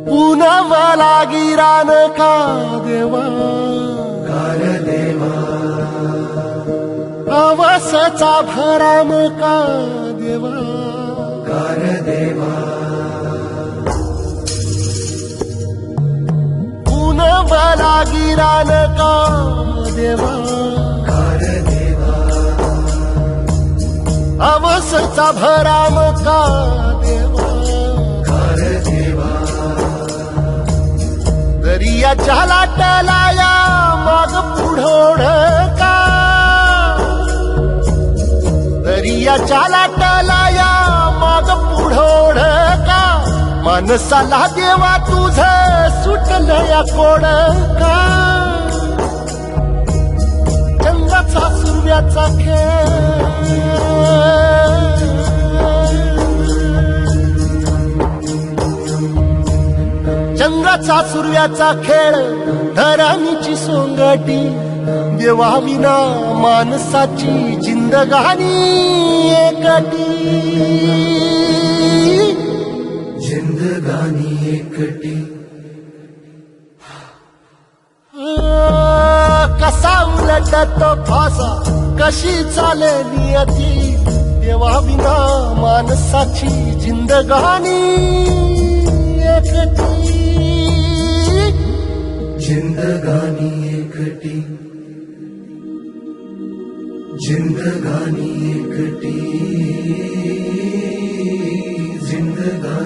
पुनवला गिरान का देवा अवसचा भराम का देवा पुनवला गिरान का देवा अवसचा भराम का देवा दरियाच्या लाटाला माग पुढोड का दरियाच्या लाटाला माग पुढोड का माणसाला देवा तुझ सुटलं या कोड का चंद्राचा सूर्याचा खेळ चंद्राचा सूर्याचा खेळ धरणीची सोंगटी देवा विना माणसाची जिंदगानी एकटी एकटी कसा उलटतो फासा कशी चाले नियती देवा विना माणसाची जिंदगानी एकटी जिंदगानी एकटी जिंदगानी एकटी जिंदगानी